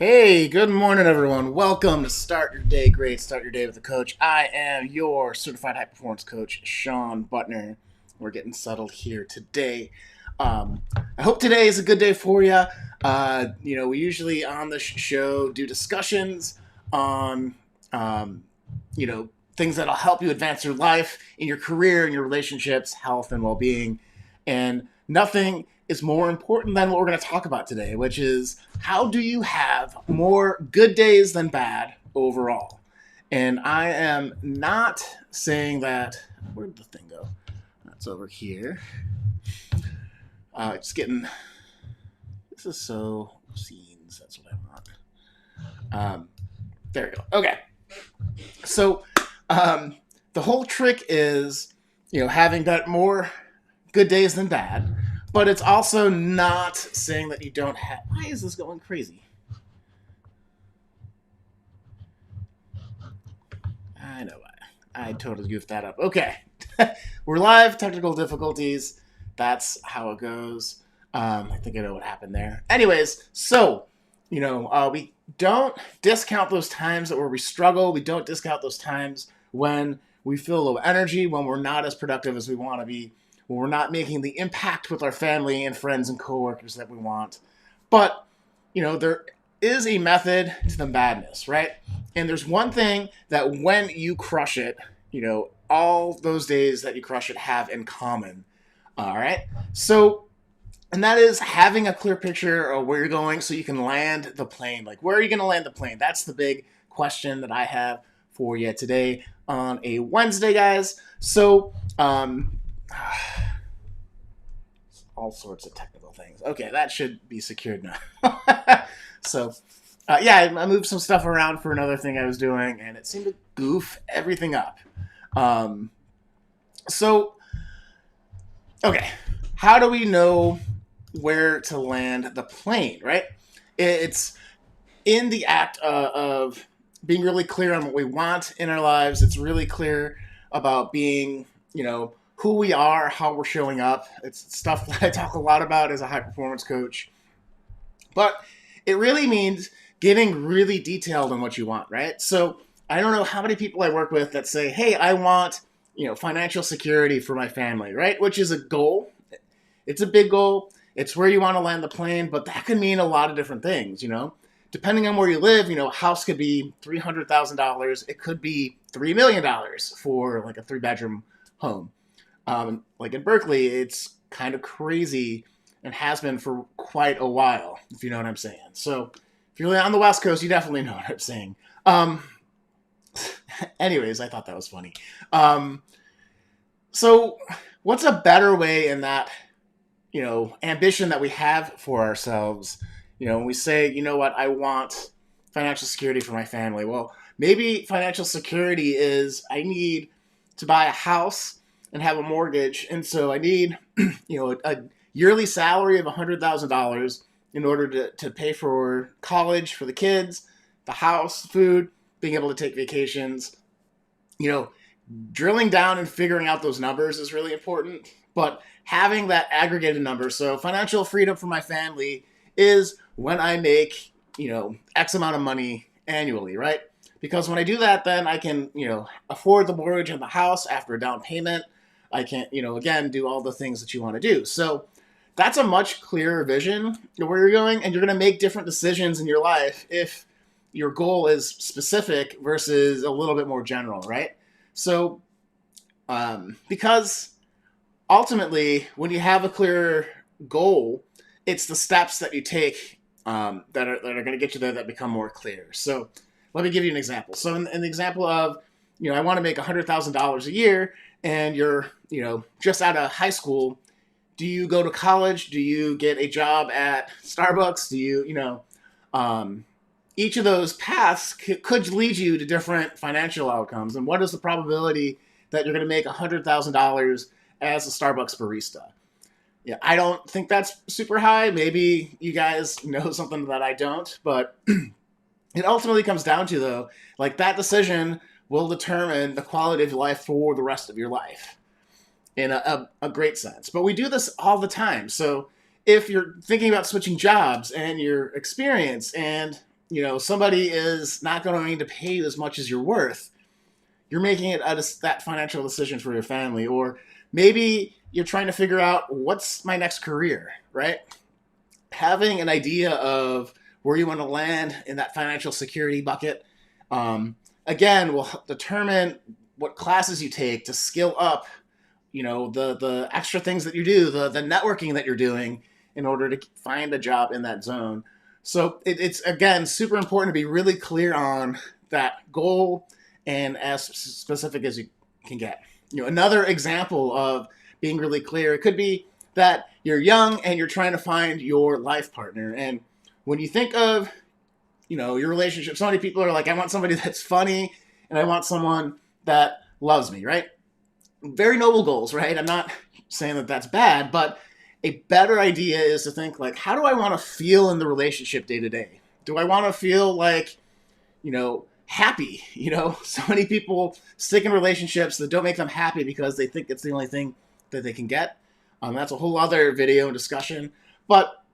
Hey, good morning, everyone. Welcome to Start Your Day Great, Start Your Day with a Coach. I am your certified high performance coach, Sean Butner. We're getting settled here today. I hope today is a good day for you. We usually on the show do discussions on, um, things that'll help you advance your life, in your career, in your relationships, health, and well being. And nothing is more important than what we're going to talk about today, which is how do you have more good days than bad overall? And I am not saying that. Where'd the thing go? That's over here. Just getting. This is so scenes. That's what I want. There we go. Okay. So, the whole trick is, having that more good days than bad, but it's also not saying that you don't have. Why is this going crazy? I know. I totally goofed that up. Okay. We're live, technical difficulties. That's how it goes. I think I know what happened there. Anyways, so, we don't discount those times where we struggle. We don't discount those times when we feel low energy, when we're not as productive as we want to be, when we're not making the impact with our family and friends and coworkers that we want. But, there is a method to the madness, right? And there's one thing that when you crush it, all those days that you crush it have in common. All right. So, and that is having a clear picture of where you're going so you can land the plane. Like, where are you going to land the plane? That's the big question that I have for you today on a Wednesday, guys. So, all sorts of technical things. Okay, that should be secured now. So, I moved some stuff around for another thing I was doing, and it seemed to goof everything up. So, okay, how do we know where to land the plane, right? It's in the act of being really clear on what we want in our lives. It's really clear about being, who we are, how we're showing up. It's stuff that I talk a lot about as a high performance coach. But it really means getting really detailed on what you want, right? So I don't know how many people I work with that say, hey, I want, financial security for my family, right? Which is a goal. It's a big goal. It's where you want to land the plane, but that can mean a lot of different things, Depending on where you live, a house could be $300,000. It could be $3 million for like a 3-bedroom home. Like in Berkeley, it's kind of crazy and has been for quite a while, if you know what I'm saying. So if you're on the West Coast, you definitely know what I'm saying. Anyways, I thought that was funny. So what's a better way in that, ambition that we have for ourselves? When we say, what, I want financial security for my family. Well, maybe financial security is I need to buy a house and have a mortgage. And so I need, a yearly salary of $100,000 in order to pay for college for the kids, the house, food, being able to take vacations. Drilling down and figuring out those numbers is really important, but having that aggregated number. So financial freedom for my family is when I make, X amount of money annually, right? Because when I do that, then I can, afford the mortgage on the house after a down payment. I can, again, do all the things that you want to do. So that's a much clearer vision of where you're going, and you're going to make different decisions in your life if your goal is specific versus a little bit more general, right? So, because ultimately, when you have a clear goal, it's the steps that you take that are going to get you there that become more clear. So, let me give you an example. So, in the example of, I want to make $100,000 a year, and you're, just out of high school. Do you go to college? Do you get a job at Starbucks? Do you, each of those paths could lead you to different financial outcomes. And what is the probability that you're going to make $100,000 as a Starbucks barista? Yeah, I don't think that's super high. Maybe you guys know something that I don't, but it ultimately comes down to, though, like that decision will determine the quality of life for the rest of your life in a great sense. But we do this all the time. So if you're thinking about switching jobs and your experience and somebody is not going to pay you as much as you're worth, you're making it that financial decision for your family. Or maybe you're trying to figure out, what's my next career, right? Having an idea of where you want to land in that financial security bucket, again, will determine what classes you take to skill up, the extra things that you do, the networking that you're doing in order to find a job in that zone. So it's, again, super important to be really clear on that goal and as specific as you can get. Another example of being really clear, it could be that you're young and you're trying to find your life partner. And when you think of, your relationship, so many people are like, I want somebody that's funny and I want someone that loves me, right? Very noble goals, right? I'm not saying that that's bad, but a better idea is to think like, how do I want to feel in the relationship day to day? Do I want to feel like, happy? So many people stick in relationships that don't make them happy because they think it's the only thing that they can get. That's a whole other video and discussion. But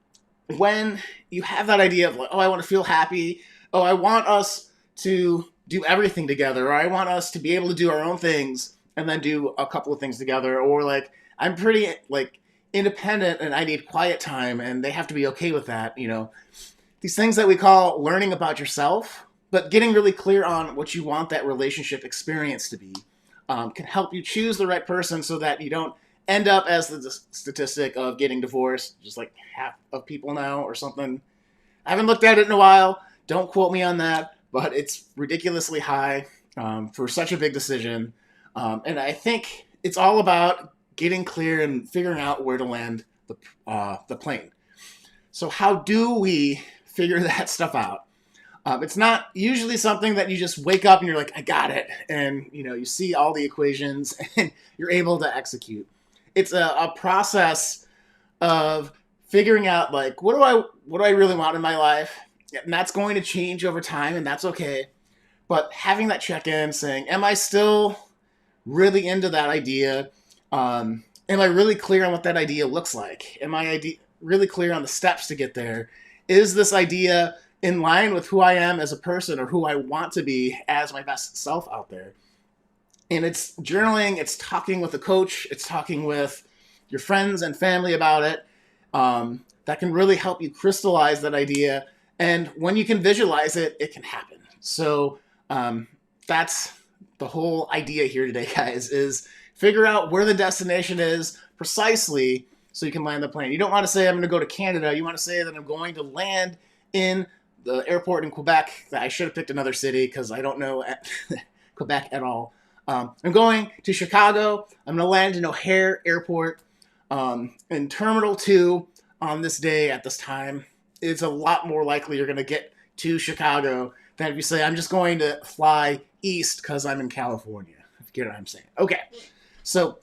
when you have that idea of like, oh, I want to feel happy. Oh, I want us to do everything together. Or I want us to be able to do our own things and then do a couple of things together. Or like, I'm pretty like independent and I need quiet time and they have to be okay with that. These things that we call learning about yourself, but getting really clear on what you want that relationship experience to be, can help you choose the right person so that you don't end up as the statistic of getting divorced, just like half of people now or something. I haven't looked at it in a while. Don't quote me on that, but it's ridiculously high for such a big decision. And I think it's all about getting clear and figuring out where to land the plane. So how do we figure that stuff out? It's not usually something that you just wake up and you're like, I got it. And, you see all the equations and you're able to execute. It's a process of figuring out like, what do I really want in my life? And that's going to change over time and that's okay. But having that check-in saying, am I still really into that idea? Am I really clear on what that idea looks like? Am I really clear on the steps to get there? Is this idea in line with who I am as a person or who I want to be as my best self out there? And it's journaling, it's talking with a coach, it's talking with your friends and family about it. That can really help you crystallize that idea. And when you can visualize it, it can happen. So that's the whole idea here today, guys, is figure out where the destination is precisely so you can land the plane. You don't want to say, I'm going to go to Canada. You want to say that I'm going to land in the airport in Quebec. I should have picked another city because I don't know Quebec at all. I'm going to Chicago. I'm going to land in O'Hare Airport in Terminal 2 on this day at this time. It's a lot more likely you're going to get to Chicago than if you say, I'm just going to fly east because I'm in California. If you get what I'm saying. Okay, so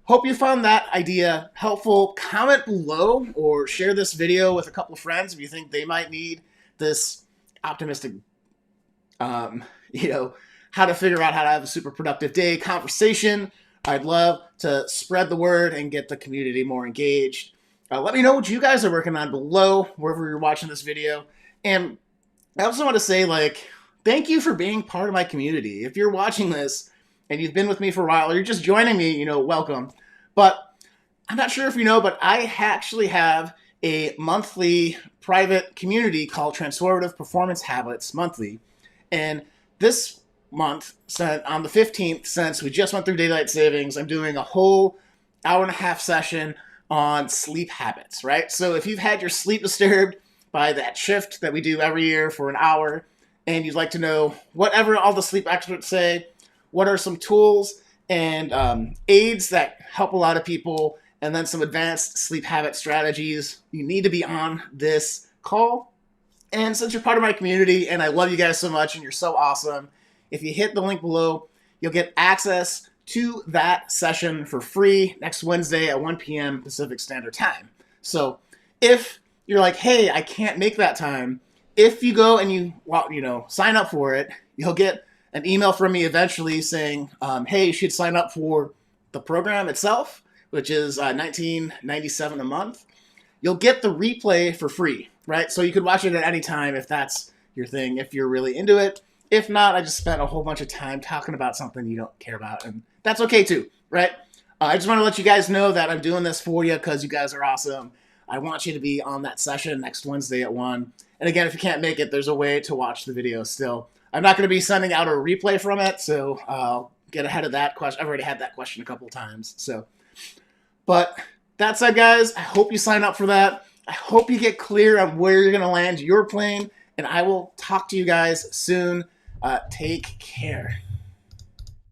hope you found that idea helpful. Comment below or share this video with a couple of friends if you think they might need this optimistic, how to figure out how to have a super productive day conversation. I'd love to spread the word and get the community more engaged. Let me know what you guys are working on below, wherever you're watching this video. And I also want to say, thank you for being part of my community. If you're watching this and you've been with me for a while, or you're just joining me, welcome. But I'm not sure if you know, but I actually have a monthly private community called Transformative Performance Habits Monthly. And this month, on the 15th, since we just went through daylight savings, I'm doing a whole hour-and-a-half session on sleep habits, right? So if you've had your sleep disturbed by that shift that we do every year for an hour, and you'd like to know whatever all the sleep experts say, what are some tools and aids that help a lot of people, and then some advanced sleep habit strategies, you need to be on this call. And since you're part of my community, and I love you guys so much, and you're so awesome, if you hit the link below, you'll get access to that session for free next Wednesday at 1 p.m. Pacific Standard Time. So if you're like, hey, I can't make that time, if you go and you sign up for it, you'll get an email from me eventually saying, hey, you should sign up for the program itself, which is $19.97 a month. You'll get the replay for free, right? So you could watch it at any time if that's your thing if you're really into it. If not, I just spent a whole bunch of time talking about something you don't care about, and that's okay too, right? I just want to let you guys know that I'm doing this for you because you guys are awesome. I want you to be on that session next Wednesday at 1. And again, if you can't make it, there's a way to watch the video still. I'm not going to be sending out a replay from it, so I'll get ahead of that question. I've already had that question a couple of times. But that said, guys, I hope you sign up for that. I hope you get clear on where you're going to land your plane, and I will talk to you guys soon. Take care.